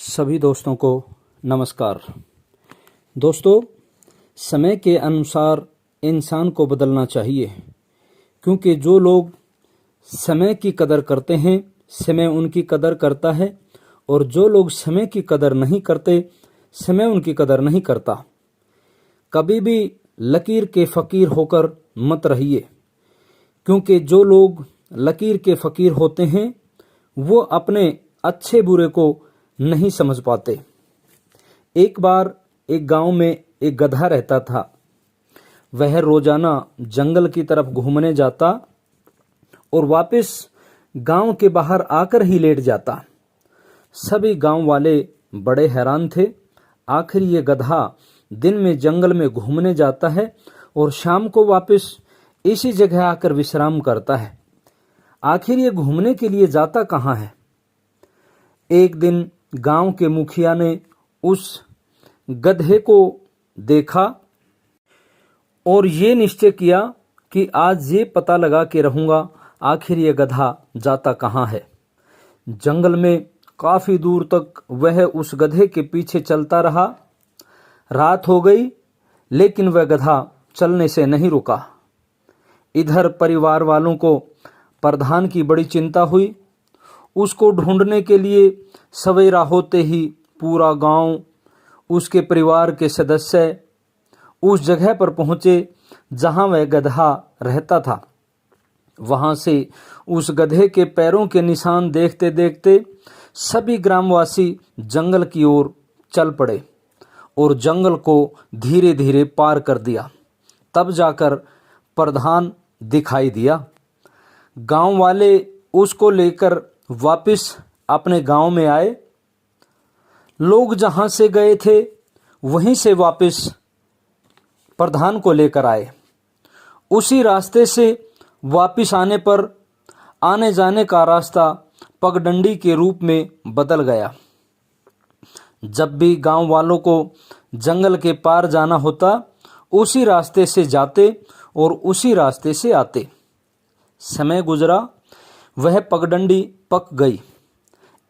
सभी दोस्तों को नमस्कार। दोस्तों, समय के अनुसार इंसान को बदलना चाहिए, क्योंकि जो लोग समय की कदर करते हैं समय उनकी कदर करता है, और जो लोग समय की कदर नहीं करते समय उनकी कदर नहीं करता। कभी भी लकीर के फ़कीर होकर मत रहिए, क्योंकि जो लोग लकीर के फ़कीर होते हैं वो अपने अच्छे बुरे को नहीं समझ पाते। एक बार एक गांव में एक गधा रहता था। वह रोजाना जंगल की तरफ घूमने जाता और वापस गांव के बाहर आकर ही लेट जाता। सभी गांव वाले बड़े हैरान थे। आखिर ये गधा दिन में जंगल में घूमने जाता है और शाम को वापस इसी जगह आकर विश्राम करता है। आखिर ये घूमने के लिए जाता कहाँ है? एक दिन गांव के मुखिया ने उस गधे को देखा और ये निश्चय किया कि आज ये पता लगा के रहूंगा आखिर ये गधा जाता कहाँ है। जंगल में काफी दूर तक वह उस गधे के पीछे चलता रहा। रात हो गई, लेकिन वह गधा चलने से नहीं रुका। इधर परिवार वालों को प्रधान की बड़ी चिंता हुई। उसको ढूंढने के लिए सवेरा होते ही पूरा गांव, उसके परिवार के सदस्य उस जगह पर पहुंचे जहां वह गधा रहता था। वहां से उस गधे के पैरों के निशान देखते देखते सभी ग्रामवासी जंगल की ओर चल पड़े और जंगल को धीरे धीरे पार कर दिया। तब जाकर प्रधान दिखाई दिया। गांव वाले उसको लेकर वापस अपने गांव में आए। लोग जहां से गए थे वहीं से वापस प्रधान को लेकर आए। उसी रास्ते से वापस आने पर आने जाने का रास्ता पगडंडी के रूप में बदल गया। जब भी गांव वालों को जंगल के पार जाना होता उसी रास्ते से जाते और उसी रास्ते से आते। समय गुजरा, वह पगडंडी पक गई।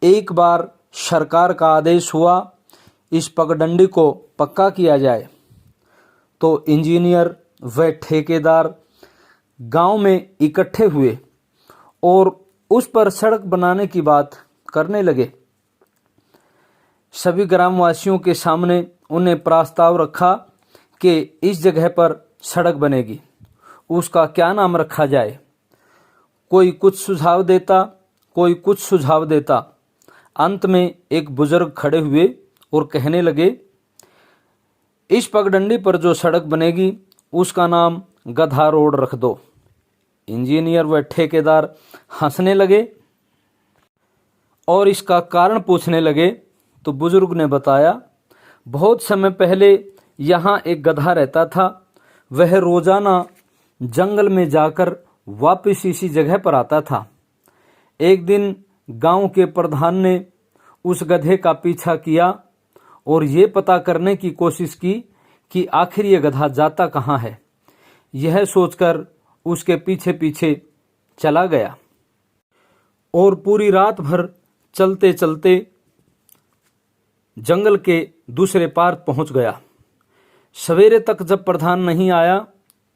एक बार सरकार का आदेश हुआ इस पगडंडी को पक्का किया जाए। तो इंजीनियर व ठेकेदार गांव में इकट्ठे हुए और उस पर सड़क बनाने की बात करने लगे। सभी ग्रामवासियों के सामने उन्हें प्रस्ताव रखा कि इस जगह पर सड़क बनेगी, उसका क्या नाम रखा जाए। कोई कुछ सुझाव देता, कोई कुछ सुझाव देता। अंत में एक बुजुर्ग खड़े हुए और कहने लगे, इस पगडंडी पर जो सड़क बनेगी उसका नाम गधा रोड रख दो। इंजीनियर व ठेकेदार हंसने लगे और इसका कारण पूछने लगे। तो बुजुर्ग ने बताया, बहुत समय पहले यहाँ एक गधा रहता था। वह रोजाना जंगल में जाकर वापस इसी जगह पर आता था। एक दिन गांव के प्रधान ने उस गधे का पीछा किया और ये पता करने की कोशिश की कि आखिर ये गधा जाता कहाँ है। यह सोचकर उसके पीछे पीछे चला गया और पूरी रात भर चलते चलते जंगल के दूसरे पार पहुंच गया। सवेरे तक जब प्रधान नहीं आया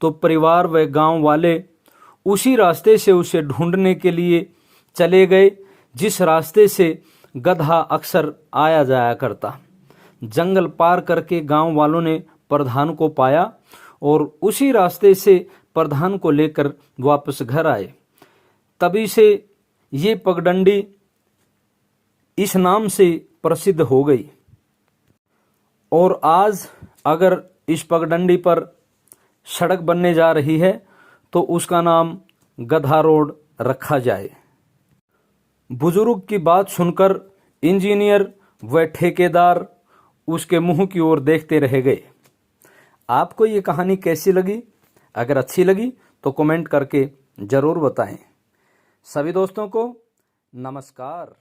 तो परिवार व गांव वाले उसी रास्ते से उसे ढूंढने के लिए चले गए जिस रास्ते से गधा अक्सर आया जाया करता। जंगल पार करके गांव वालों ने प्रधान को पाया और उसी रास्ते से प्रधान को लेकर वापस घर आए। तभी से ये पगडंडी इस नाम से प्रसिद्ध हो गई। और आज अगर इस पगडंडी पर सड़क बनने जा रही है तो उसका नाम गधा रोड रखा जाए। बुजुर्ग की बात सुनकर इंजीनियर व ठेकेदार उसके मुंह की ओर देखते रह गए। आपको ये कहानी कैसी लगी? अगर अच्छी लगी तो कमेंट करके जरूर बताएं। सभी दोस्तों को नमस्कार।